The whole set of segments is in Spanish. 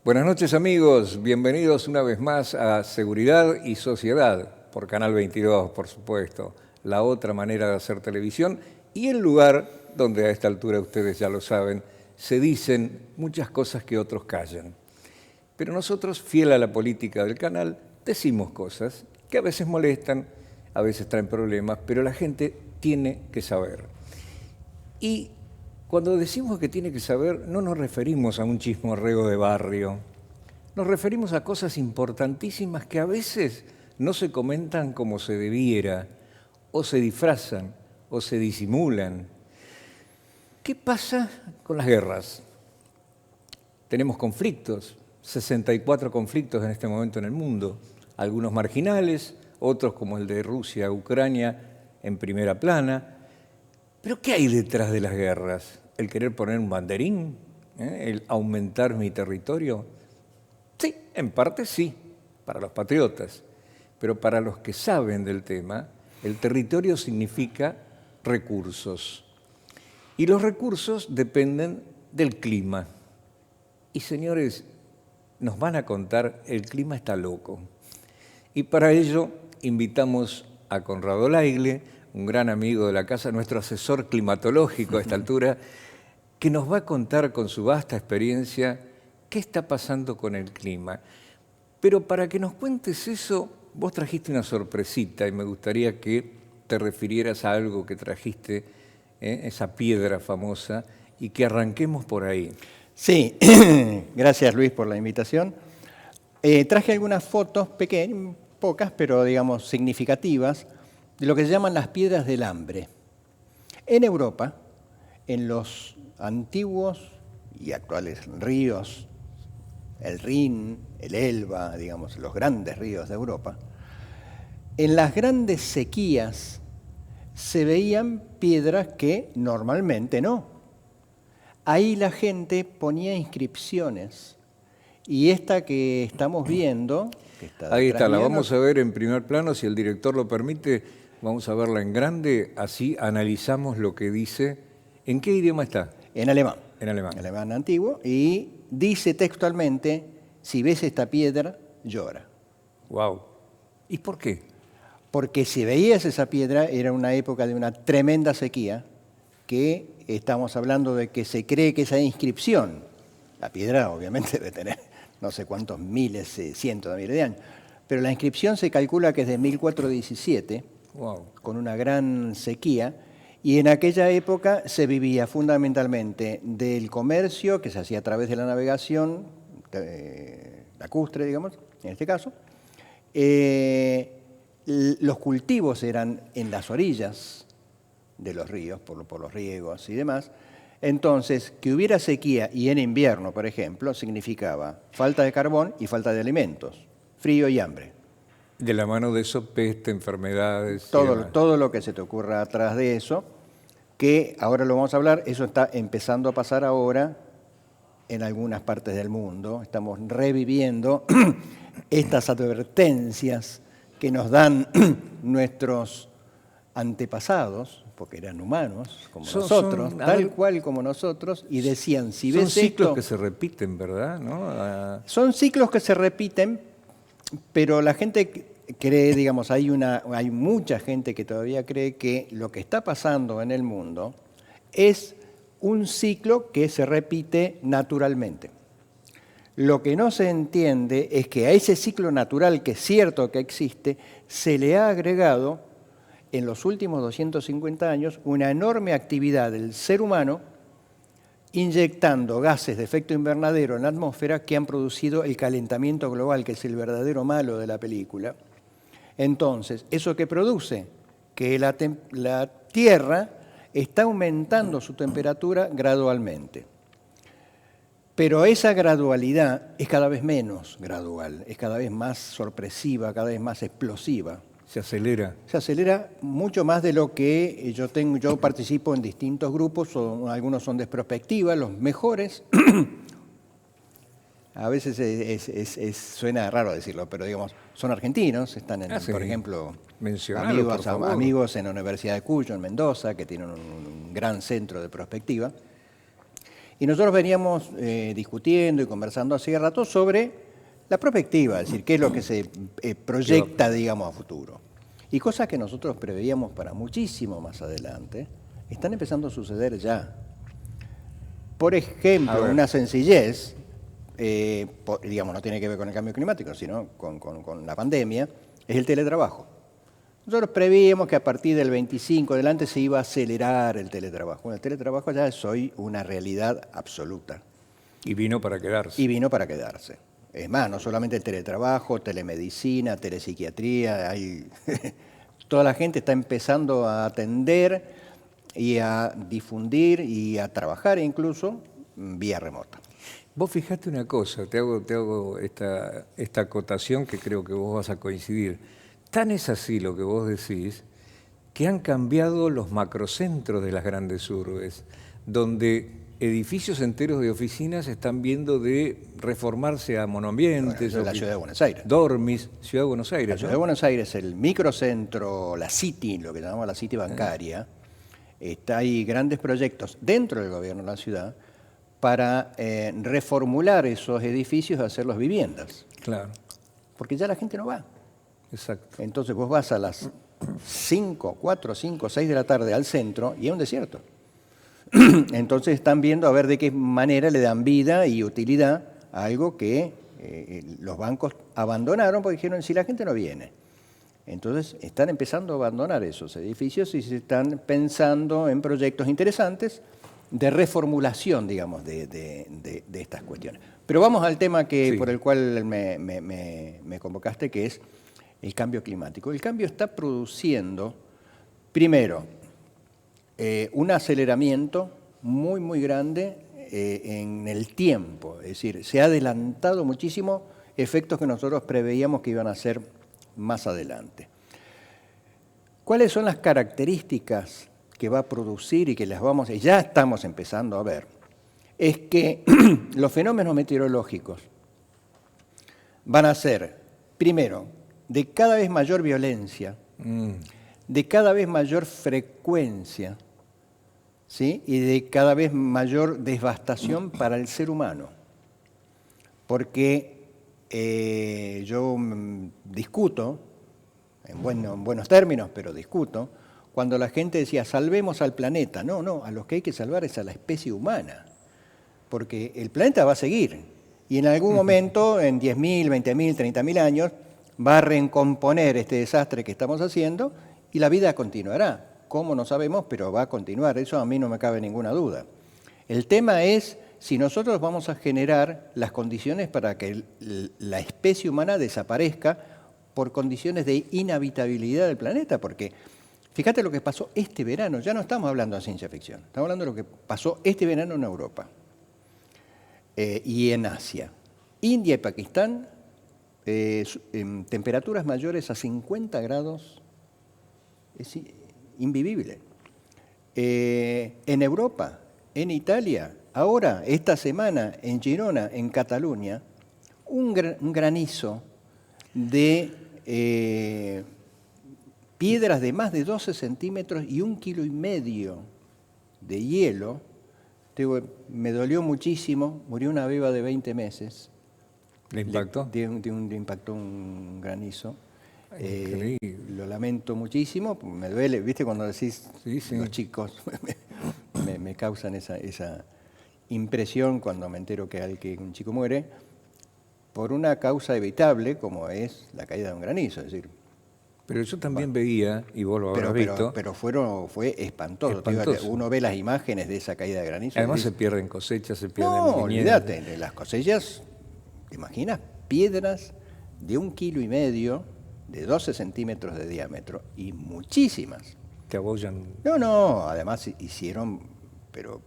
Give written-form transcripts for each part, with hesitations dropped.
Buenas noches amigos, bienvenidos una vez más a Seguridad y Sociedad, por Canal 22, por supuesto, la otra manera de hacer televisión y el lugar donde a esta altura ustedes ya lo saben, se dicen muchas cosas que otros callan. Pero nosotros, fiel a la política del canal, decimos cosas que a veces molestan, a veces traen problemas, pero la gente tiene que saber. Y cuando decimos que tiene que saber, no nos referimos a un chismorreo de barrio. Nos referimos a cosas importantísimas que a veces no se comentan como se debiera, o se disfrazan, o se disimulan. ¿Qué pasa con las guerras? Tenemos conflictos, 64 conflictos en este momento en el mundo, algunos marginales, otros como el de Rusia, Ucrania, en primera plana. ¿Pero qué hay detrás de las guerras? ¿El querer poner un banderín? ¿El aumentar mi territorio? Sí, en parte sí, para los patriotas. Pero para los que saben del tema, el territorio significa recursos. Y los recursos dependen del clima. Y señores, nos van a contar, el clima está loco. Y para ello invitamos a Conrado Laigle, un gran amigo de la casa, nuestro asesor climatológico a esta altura, que nos va a contar con su vasta experiencia qué está pasando con el clima. Pero para que nos cuentes eso, vos trajiste una sorpresita y me gustaría que te refirieras a algo que trajiste, esa piedra famosa, y que arranquemos por ahí. Sí, gracias Luis por la invitación. Traje algunas fotos pequeñas, pocas, pero digamos significativas, de lo que se llaman las piedras del hambre. En Europa, en los antiguos y actuales ríos, el Rin, el Elba, digamos, los grandes ríos de Europa, en las grandes sequías se veían piedras que normalmente no. Ahí la gente ponía inscripciones y esta que estamos viendo... Ahí está, la vamos a ver en primer plano, si el director lo permite, vamos a verla en grande, así analizamos lo que dice. ¿En qué idioma está? En alemán. En alemán. En alemán antiguo, y dice textualmente, si ves esta piedra, llora. Wow. ¿Y por qué? Porque si veías esa piedra, era una época de una tremenda sequía, que estamos hablando de que se cree que esa inscripción, la piedra obviamente debe tener no sé cuántos miles, cientos de miles de años, pero la inscripción se calcula que es de 1417, wow, con una gran sequía, y en aquella época se vivía fundamentalmente del comercio que se hacía a través de la navegación lacustre, digamos, en este caso. Los cultivos eran en las orillas de los ríos, por los riegos y demás. Entonces, que hubiera sequía y en invierno, por ejemplo, significaba falta de carbón y falta de alimentos, frío y hambre. De la mano de eso, peste, enfermedades... Todo lo que se te ocurra atrás de eso, que ahora lo vamos a hablar, eso está empezando a pasar ahora en algunas partes del mundo. Estamos reviviendo estas advertencias que nos dan nuestros antepasados, porque eran humanos como nosotros, tal cual como nosotros, y decían, si ves esto... Son ciclos que se repiten, ¿verdad? ¿No? Son ciclos que se repiten, pero la gente cree, digamos, hay mucha gente que todavía cree que lo que está pasando en el mundo es un ciclo que se repite naturalmente. Lo que no se entiende es que a ese ciclo natural, que es cierto que existe, se le ha agregado en los últimos 250 años una enorme actividad del ser humano inyectando gases de efecto invernadero en la atmósfera que han producido el calentamiento global, que es el verdadero malo de la película. Entonces, ¿eso qué produce? Que la Tierra está aumentando su temperatura gradualmente. Pero esa gradualidad es cada vez menos gradual, es cada vez más sorpresiva, cada vez más explosiva. Se acelera. Se acelera mucho más de lo que yo participo en distintos grupos, algunos son de perspectiva, los mejores. A veces suena raro decirlo, pero digamos, son argentinos, están, por ejemplo, amigos en la Universidad de Cuyo, en Mendoza, que tienen un gran centro de prospectiva. Y nosotros veníamos discutiendo y conversando hace rato sobre la perspectiva, es decir, qué es lo que se proyecta, digamos, a futuro. Y cosas que nosotros preveíamos para muchísimo más adelante, están empezando a suceder ya. Por ejemplo, una sencillez, digamos, no tiene que ver con el cambio climático, sino con la pandemia, es el teletrabajo. Nosotros prevíamos que a partir del 25 adelante se iba a acelerar el teletrabajo. Bueno, el teletrabajo ya es hoy una realidad absoluta. Y vino para quedarse. Y vino para quedarse. Es más, no solamente el teletrabajo, telemedicina, telepsiquiatría, toda la gente está empezando a atender y a difundir y a trabajar incluso vía remota. Vos fijate una cosa, te hago esta acotación que creo que vos vas a coincidir. Tan es así lo que vos decís, que han cambiado los macrocentros de las grandes urbes, donde edificios enteros de oficinas están viendo de reformarse a monoambientes. Bueno, la Ciudad de Buenos Aires. Dormis, Ciudad de Buenos Aires. La Ciudad de Buenos Aires, el microcentro, la City, lo que llamamos la City bancaria, hay grandes proyectos dentro del gobierno de la ciudad para reformular esos edificios y hacerlos viviendas. Claro. Porque ya la gente no va. Exacto. Entonces vos vas a las 4, 5, 6 de la tarde al centro y es un desierto. Entonces están viendo a ver de qué manera le dan vida y utilidad a algo que los bancos abandonaron porque dijeron, si la gente no viene. Entonces están empezando a abandonar esos edificios y se están pensando en proyectos interesantes de reformulación, digamos, de estas cuestiones. Pero vamos al tema por el cual me convocaste, que es el cambio climático. El cambio está produciendo, primero, un aceleramiento muy, muy grande en el tiempo. Es decir, se ha adelantado muchísimo efectos que nosotros preveíamos que iban a ser más adelante. ¿Cuáles son las características que va a producir y que ya estamos empezando a ver? Es que los fenómenos meteorológicos van a ser, primero, de cada vez mayor violencia, de cada vez mayor frecuencia, ¿sí? Y de cada vez mayor devastación para el ser humano. Porque yo discuto, en buenos términos, pero discuto, cuando la gente decía, salvemos al planeta. No, a los que hay que salvar es a la especie humana, porque el planeta va a seguir, y en algún momento, en 10.000, 20.000, 30.000 años, va a recomponer este desastre que estamos haciendo y la vida continuará. ¿Cómo? No sabemos, pero va a continuar. Eso a mí no me cabe ninguna duda. El tema es si nosotros vamos a generar las condiciones para que la especie humana desaparezca por condiciones de inhabitabilidad del planeta, porque fíjate lo que pasó este verano. Ya no estamos hablando de ciencia ficción, estamos hablando de lo que pasó este verano en Europa y en Asia. India y Pakistán, en temperaturas mayores a 50 grados, es invivible. En Europa, en Italia, ahora, esta semana, en Girona, en Cataluña, un granizo de piedras de más de 12 centímetros y 1,5 kilos de hielo. Me dolió muchísimo, murió una beba de 20 meses. ¿Le impactó? Le impactó un granizo. Increíble. Lo lamento muchísimo, me duele, ¿viste? Cuando decís los chicos, me causan esa impresión cuando me entero que un chico muere por una causa evitable como es la caída de un granizo. Es decir, pero yo también veía, y vos lo habrás visto... Pero fue espantoso. Uno ve las imágenes de esa caída de granizo. Además se pierden cosechas, se pierden viñedos. No, olvídate, de las cosechas, ¿te imaginas? Piedras de 1,5 kilos, de 12 centímetros de diámetro, y muchísimas. Te abollan. No, además hicieron, pero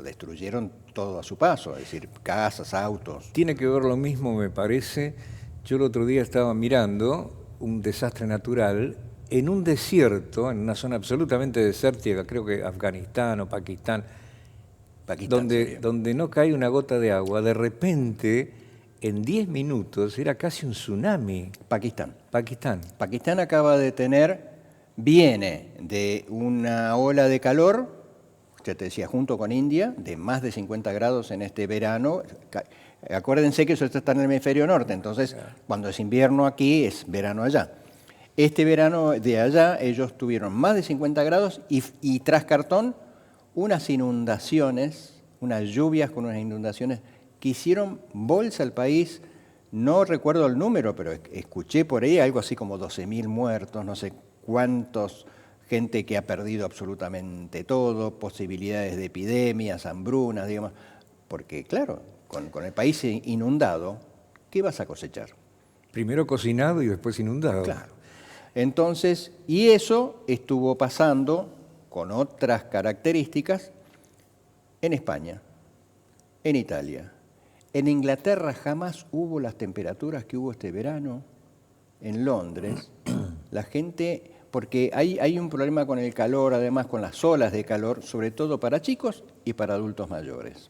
destruyeron todo a su paso, es decir, casas, autos. Tiene que ver lo mismo, me parece. Yo el otro día estaba mirando un desastre natural en un desierto, en una zona absolutamente desértica, creo que Afganistán o Pakistán, donde no cae una gota de agua. De repente, en 10 minutos, era casi un tsunami. Pakistán. Pakistán viene de una ola de calor ya te decía, junto con India, de más de 50 grados en este verano. Acuérdense que eso está en el hemisferio norte, entonces cuando es invierno aquí es verano allá. Este verano de allá ellos tuvieron más de 50 grados y tras cartón unas inundaciones, unas lluvias con unas inundaciones que hicieron bolsa al país. No recuerdo el número, pero escuché por ahí algo así como 12.000 muertos, no sé cuántos, gente que ha perdido absolutamente todo, posibilidades de epidemias, hambrunas, digamos, porque claro, con el país inundado, ¿qué vas a cosechar? Primero cocinado y después inundado. Claro. Entonces, y eso estuvo pasando con otras características en España, en Italia. En Inglaterra jamás hubo las temperaturas que hubo este verano. En Londres, la gente, porque hay un problema con el calor, además con las olas de calor, sobre todo para chicos y para adultos mayores.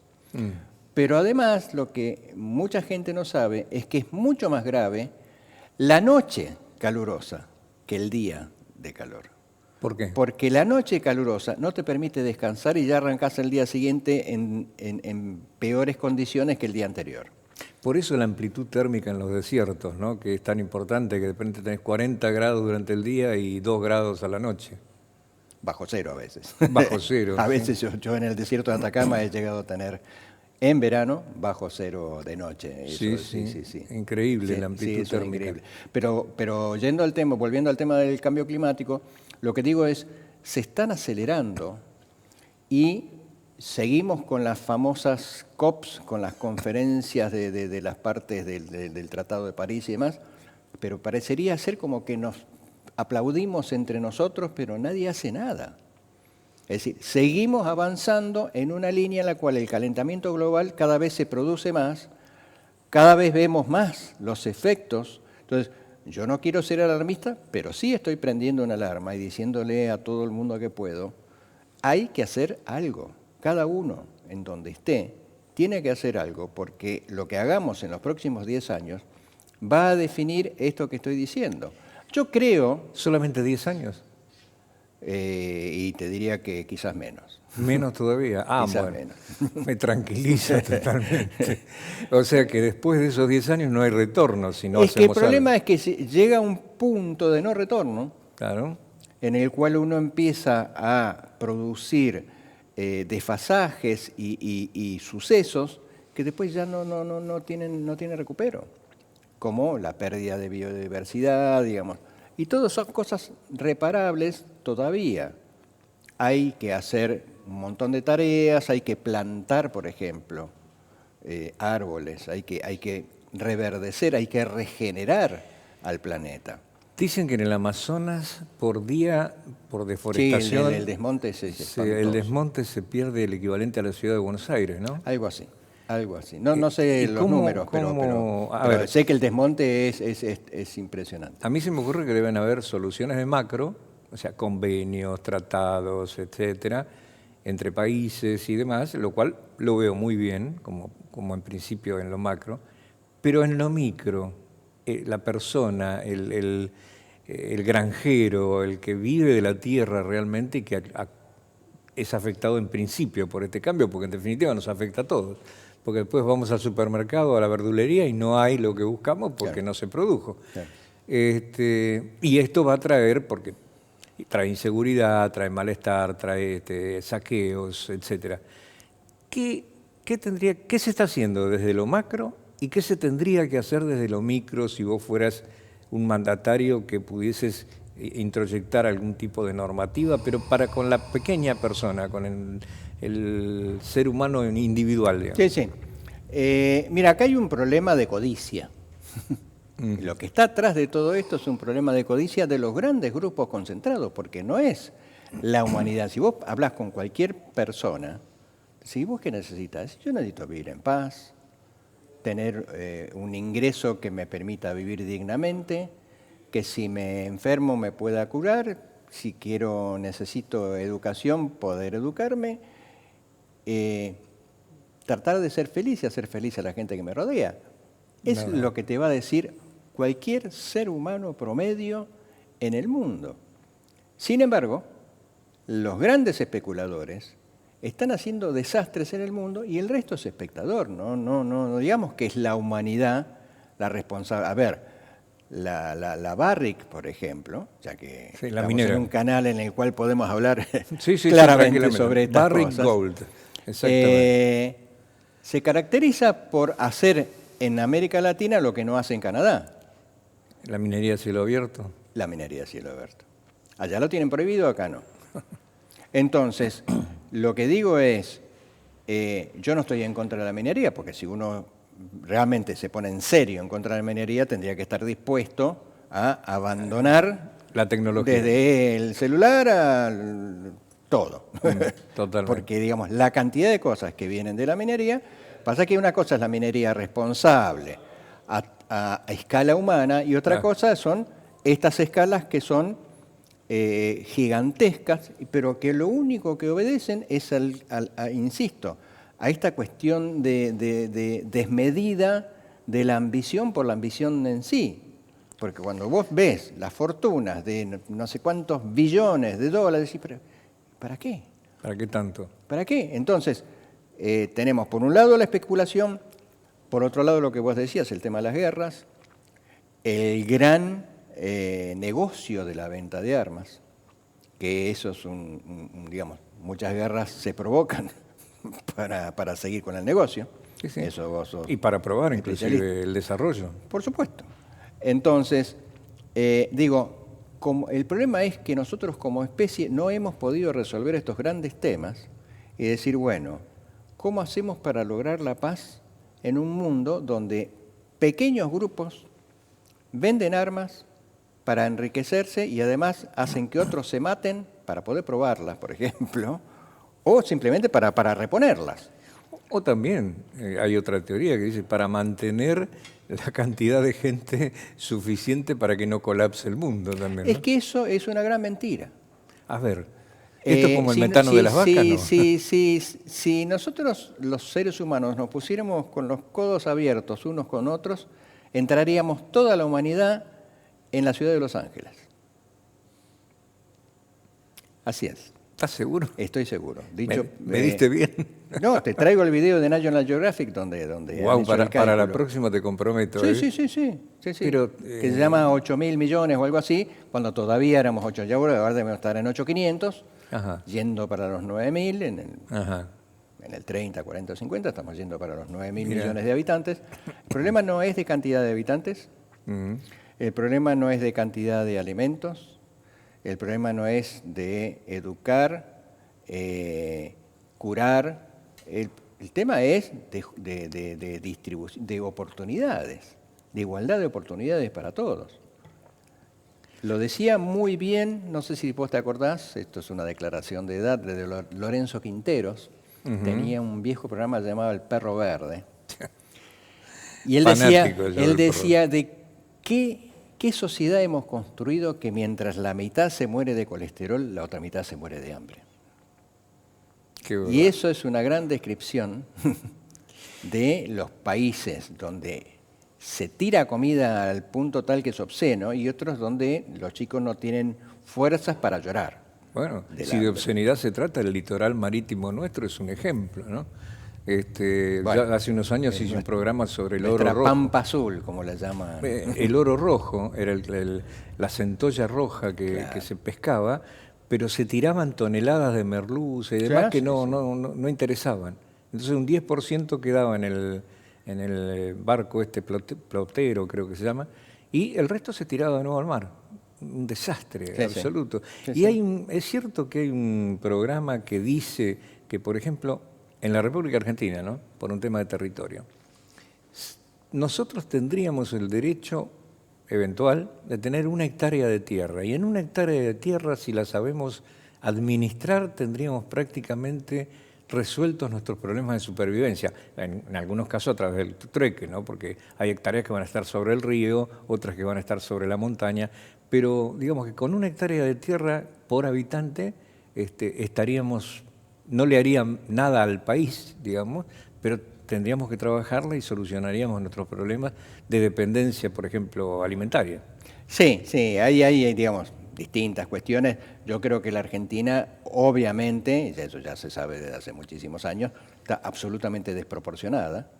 Pero además, lo que mucha gente no sabe es que es mucho más grave la noche calurosa que el día de calor. ¿Por qué? Porque la noche calurosa no te permite descansar y ya arrancás el día siguiente en peores condiciones que el día anterior. Por eso la amplitud térmica en los desiertos, ¿no? Que es tan importante, que de repente tenés 40 grados durante el día y 2 grados a la noche. Bajo cero a veces. Bajo cero. A sí. veces yo en el desierto de Atacama he llegado a tener en verano bajo cero de noche. Eso, Sí. Increíble Sí, la amplitud eso es térmica. increíble. Pero yendo al tema, volviendo al tema del cambio climático, lo que digo es, se están acelerando y seguimos con las famosas COPs, con las conferencias de las partes del Tratado de París y demás, pero parecería ser como que nos aplaudimos entre nosotros, pero nadie hace nada. Es decir, seguimos avanzando en una línea en la cual el calentamiento global cada vez se produce más, cada vez vemos más los efectos. Entonces, yo no quiero ser alarmista, pero sí estoy prendiendo una alarma y diciéndole a todo el mundo que puedo, hay que hacer algo. Cada uno, en donde esté, tiene que hacer algo, porque lo que hagamos en los próximos 10 años va a definir esto que estoy diciendo. Yo creo... ¿Solamente 10 años? y te diría que quizás menos. Menos todavía. Quizás Bueno, menos. me tranquiliza totalmente. O sea que después de esos 10 años no hay retorno si no Es que el hacemos problema algo. es que llega un punto de no retorno Claro. en el cual uno empieza a producir desfasajes y sucesos que después ya no tienen recupero, como la pérdida de biodiversidad, digamos. Y todas son cosas reparables todavía. Hay que hacer un montón de tareas, hay que plantar, por ejemplo, árboles, hay que reverdecer, hay que regenerar al planeta. Dicen que en el Amazonas, por día, por Sí, deforestación, el desmonte es el espantoso. desmonte se pierde el equivalente a la ciudad de Buenos Aires, ¿no? Algo así, algo así. No sé ¿y los cómo- números, cómo- a pero ver. sé que el desmonte es impresionante. A mí se me ocurre que deben haber soluciones de macro, o sea, convenios, tratados, etcétera, entre países y demás, lo cual lo veo muy bien, como en principio en lo macro, pero en lo micro, la persona, el granjero, el que vive de la tierra realmente y que es afectado en principio por este cambio, porque en definitiva nos afecta a todos. Porque después vamos al supermercado, a la verdulería y no hay lo que buscamos porque Claro. no se produjo. Claro. Y esto va a traer, porque trae inseguridad, trae malestar, trae saqueos, etc. ¿Qué se está haciendo desde lo macro y qué se tendría que hacer desde lo micro si vos fueras un mandatario que pudieses introyectar algún tipo de normativa, pero para con la pequeña persona, con el ser humano individual, digamos? Sí, sí. Mira, acá hay un problema de codicia. Lo que está atrás de todo esto es un problema de codicia de los grandes grupos concentrados, porque no es la humanidad. Si vos hablas con cualquier persona, si vos qué necesitas, yo necesito vivir en paz, tener un ingreso que me permita vivir dignamente, que si me enfermo me pueda curar, si necesito educación, poder educarme, tratar de ser feliz y hacer feliz a la gente que me rodea. Es lo que te va a decir cualquier ser humano promedio en el mundo. Sin embargo, los grandes especuladores están haciendo desastres en el mundo y el resto es espectador. No digamos que es la humanidad la responsable. A ver, la Barrick, por ejemplo, ya que Sí, la estamos minera. en un canal en el cual podemos hablar Sí, claramente tranquilamente. sobre estas Barrick cosas. Gold, exactamente. Se caracteriza por hacer en América Latina lo que no hace en Canadá, La minería a cielo abierto. la minería a cielo abierto. Allá lo tienen prohibido, acá no. Entonces, lo que digo es, yo no estoy en contra de la minería, porque si uno realmente se pone en serio en contra de la minería, tendría que estar dispuesto a abandonar La tecnología. desde el celular a todo. Totalmente. Porque, digamos, la cantidad de cosas que vienen de la minería, pasa que una cosa es la minería responsable a escala humana y otra cosa son estas escalas que son gigantescas, pero que lo único que obedecen es, insisto, a esta cuestión de desmedida de la ambición por la ambición en sí. Porque cuando vos ves las fortunas de no sé cuántos billones de dólares, decís, ¿pero para qué? ¿Para qué tanto? ¿Para qué? Entonces, tenemos por un lado la especulación, por otro lado lo que vos decías, el tema de las guerras, el gran negocio de la venta de armas, que eso es digamos, muchas guerras se provocan para seguir con el negocio. Sí, sí. Eso vos sos Y para probar especialista. inclusive el desarrollo. Por supuesto. Entonces, el problema es que nosotros como especie no hemos podido resolver estos grandes temas y decir, bueno, ¿cómo hacemos para lograr la paz en un mundo donde pequeños grupos venden armas para enriquecerse y además hacen que otros se maten para poder probarlas, por ejemplo, o simplemente para reponerlas? O también hay otra teoría que dice para mantener la cantidad de gente suficiente para que no colapse el mundo también, ¿no? Es que eso es una gran mentira. A ver, esto es como el Si- metano si- de las vacas, ¿no? si nosotros los seres humanos nos pusiéramos con los codos abiertos unos con otros, entraríamos toda la humanidad en la ciudad de Los Ángeles. Así es, ¿Estás seguro? estoy seguro. ¿Me diste bien? No, te traigo el video de National Geographic donde han Wow, hecho el para la cálculo. próxima te comprometo. Sí. Pero, que se llama 8.000 millones o algo así, cuando todavía éramos 8, ya ahora debemos estar en 8.500, Ajá, yendo para los 9.000, ajá. en el 30, 40, 50, estamos yendo para los 9.000 Mira. millones de habitantes. El problema no es de cantidad de habitantes, Ujú. el problema no es de cantidad de alimentos, el problema no es de educar, curar, el tema es de distribución, de oportunidades, de igualdad de oportunidades para todos. Lo decía muy bien, no sé si vos te acordás, esto es una declaración de edad de Lorenzo Quinteros, tenía un viejo programa llamado El Perro Verde. Y él Fanático yo él del decía de qué sociedad hemos construido que mientras la mitad se muere de colesterol, la otra mitad se muere de hambre. Qué Y bueno. eso es una gran descripción de los países donde se tira comida al punto tal que es obsceno y otros donde los chicos no tienen fuerzas para llorar. Bueno, del si de hambre. obscenidad se trata, el litoral marítimo nuestro es un ejemplo, ¿no? Bueno, ya hace unos años hice un programa sobre el oro Nuestra rojo. pampa azul, como la llaman. El oro rojo era la centolla roja que se pescaba, pero se tiraban toneladas de merluza y demás Claro, que sí, no interesaban. Entonces un 10% quedaba en el barco plotero, creo que se llama, y el resto se tiraba de nuevo al mar. Un desastre Sí, absoluto. sí. Y es cierto que hay un programa que dice que, por ejemplo, en la República Argentina, ¿no? Por un tema de territorio, nosotros tendríamos el derecho eventual de tener 1 hectárea de tierra. Y en 1 hectárea de tierra, si la sabemos administrar, tendríamos prácticamente resueltos nuestros problemas de supervivencia. En algunos casos a través del trueque, ¿no? Porque hay hectáreas que van a estar sobre el río, otras que van a estar sobre la montaña. Pero digamos que con 1 hectárea de tierra por habitante estaríamos, no le harían nada al país, digamos, pero tendríamos que trabajarla y solucionaríamos nuestros problemas de dependencia, por ejemplo, alimentaria. Sí, ahí, digamos, distintas cuestiones. Yo creo que la Argentina, obviamente, y eso ya se sabe desde hace muchísimos años, está absolutamente desproporcionada.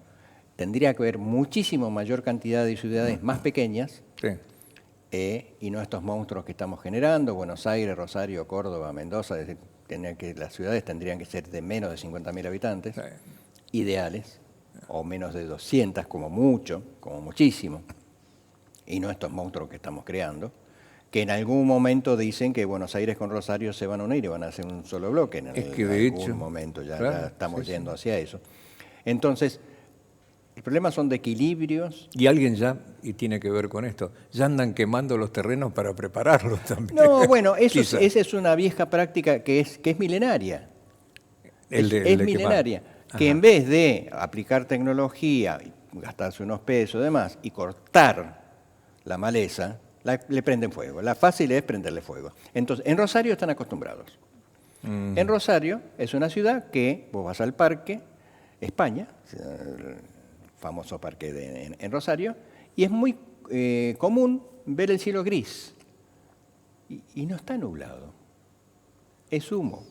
Tendría que haber muchísimo mayor cantidad de ciudades más pequeñas, Sí. y no estos monstruos que estamos generando, Buenos Aires, Rosario, Córdoba, Mendoza, es decir, las ciudades tendrían que ser de menos de 50.000 habitantes, Sí. ideales, o menos de 200 como mucho, como muchísimo, y no estos monstruos que estamos creando, que en algún momento dicen que Buenos Aires con Rosario se van a unir y van a hacer un solo bloque, en Es que de algún hecho, momento ya, claro, ya estamos sí, yendo hacia eso. Entonces, el problema son de equilibrios. Y alguien ya, y tiene que ver con esto, ya andan quemando los terrenos para prepararlos también. No, bueno, Quizá. esa es una vieja práctica que es milenaria. El de Es quemar. milenaria. Que Ajá. en vez de aplicar tecnología, gastarse unos pesos y demás, y cortar la maleza, le prenden fuego. La fácil es prenderle fuego. Entonces, en Rosario están acostumbrados. En Rosario es una ciudad que vos vas al parque, España, el famoso parque en Rosario, y es muy común ver el cielo gris. Y no está nublado, es humo.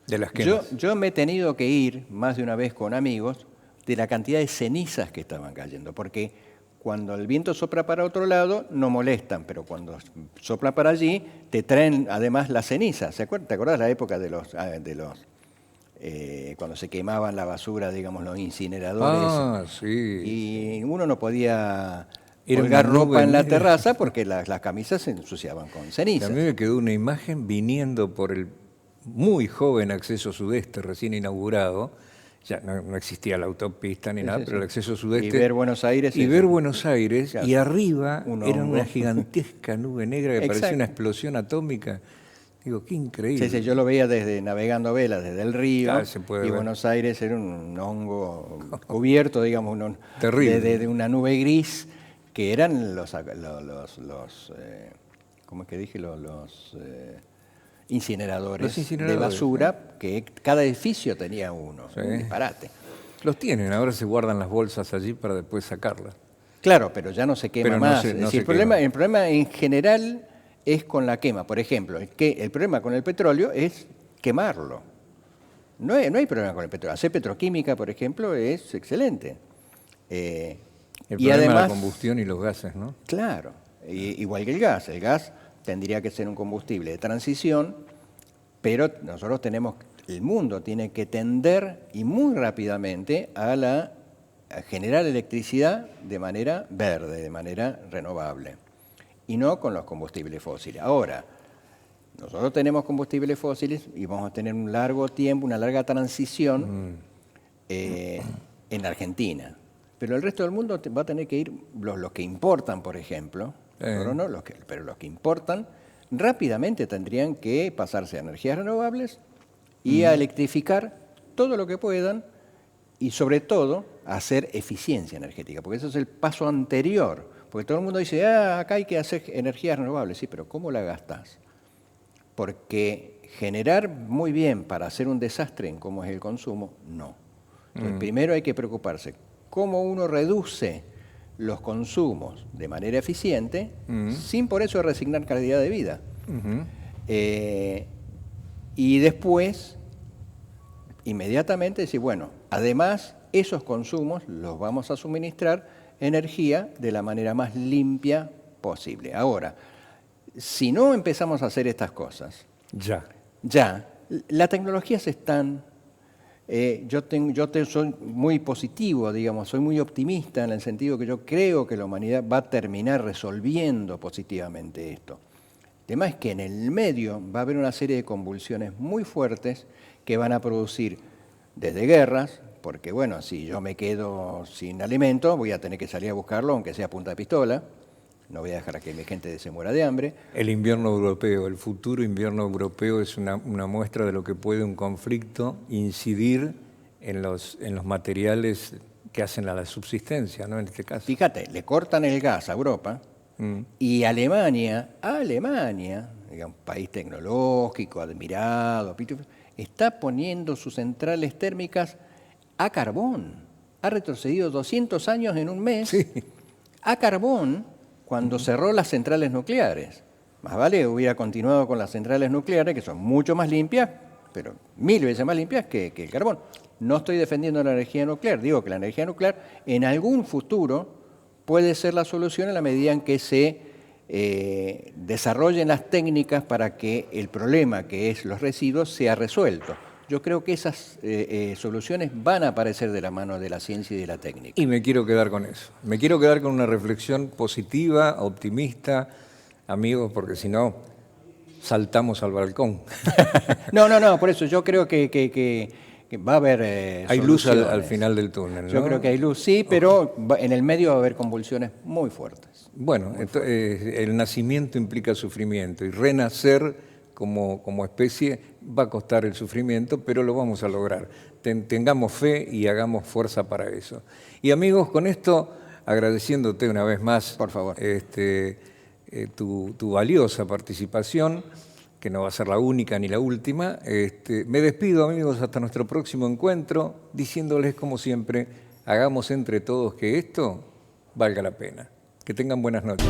De las quemas. Yo me he tenido que ir más de una vez con amigos de la cantidad de cenizas que estaban cayendo, porque cuando el viento sopla para otro lado no molestan, pero cuando sopla para allí te traen además las cenizas. ¿Te acuerdas la época de los cuando se quemaban la basura, digamos, los incineradores? Ah, sí. Y uno no podía Era colgar una nube ropa en la negra. terraza porque las camisas se ensuciaban con Y a cenizas. mí me quedó una imagen viniendo por el muy joven acceso sudeste recién inaugurado. Ya no existía la autopista ni Sí, nada, sí, pero el sí. acceso sudeste. Y ver Buenos Aires. Y ver Buenos Aires, Claro. y arriba Un era hongo. una gigantesca nube negra que parecía Exacto. una explosión atómica. Digo, qué increíble. Sí, sí, yo lo veía desde navegando vela, desde el río, Claro, se puede y ver. Buenos Aires era un hongo cubierto, digamos, Terrible. de una nube gris, que eran ¿cómo es que dije? Los incineradores, Los incineradores, de basura, que cada edificio tenía uno, Sí. un disparate. Los tienen, ahora se guardan las bolsas allí para después sacarlas. Claro, pero ya no se quema Pero no más. se- Es no decir, se quema. el problema en general es con la quema. Por ejemplo, el problema con el petróleo es quemarlo. No hay problema con el petróleo. Hacer petroquímica, por ejemplo, es excelente. El Y problema es la además, combustión y los gases, ¿no? claro, igual que el gas. El gas tendría que ser un combustible de transición, pero nosotros el mundo tiene que tender y muy rápidamente a generar electricidad de manera verde, de manera renovable, y no con los combustibles fósiles. Ahora, nosotros tenemos combustibles fósiles y vamos a tener un largo tiempo, una larga transición en Argentina. Pero el resto del mundo va a tener que ir, los que importan, por ejemplo, nosotros no, pero los que importan rápidamente tendrían que pasarse a energías renovables y a electrificar todo lo que puedan y sobre todo a hacer eficiencia energética, porque eso es el paso anterior. Porque todo el mundo dice, acá hay que hacer energías renovables, sí, pero ¿cómo la gastás? Porque generar muy bien para hacer un desastre en cómo es el consumo, no. Entonces, primero hay que preocuparse cómo uno reduce los consumos de manera eficiente sin por eso resignar calidad de vida. Y después, inmediatamente decir, bueno, además esos consumos los vamos a suministrar energía de la manera más limpia posible. Ahora, si no empezamos a hacer estas cosas, ya, las tecnologías están. Soy muy positivo, digamos, soy muy optimista en el sentido que yo creo que la humanidad va a terminar resolviendo positivamente esto. El tema es que en el medio va a haber una serie de convulsiones muy fuertes que van a producir desde guerras, porque bueno, si yo me quedo sin alimento, voy a tener que salir a buscarlo, aunque sea a punta de pistola. No voy a dejar a que mi gente se muera de hambre. El invierno europeo, el futuro invierno europeo es una muestra de lo que puede un conflicto incidir en los materiales que hacen a la subsistencia, ¿no? En este caso. Fíjate, le cortan el gas a Europa y Alemania, digamos, país tecnológico, admirado, está poniendo sus centrales térmicas a carbón. Ha retrocedido 200 años en un mes Sí. a carbón cuando cerró las centrales nucleares. más vale hubiera continuado con las centrales nucleares, que son mucho más limpias, pero 1000 veces más limpias que el carbón. No estoy defendiendo la energía nuclear, digo que la energía nuclear en algún futuro puede ser la solución en la medida en que se desarrollen las técnicas para que el problema que es los residuos sea resuelto. Yo creo que esas soluciones van a aparecer de la mano de la ciencia y de la técnica. Y me quiero quedar con eso. Me quiero quedar con una reflexión positiva, optimista, amigos, porque si no, saltamos al balcón. No, por eso yo creo que va a haber Hay luz al soluciones. final del túnel, ¿no? Yo creo que hay luz, sí, pero en el medio va a haber convulsiones muy fuertes. Bueno, el nacimiento implica sufrimiento y renacer como especie va a costar el sufrimiento, pero lo vamos a lograr. Tengamos fe y hagamos fuerza para eso. Y amigos, con esto, agradeciéndote una vez más, Por favor. Tu valiosa participación, que no va a ser la única ni la última. Me despido, amigos, hasta nuestro próximo encuentro, diciéndoles, como siempre, hagamos entre todos que esto valga la pena. Que tengan buenas noches.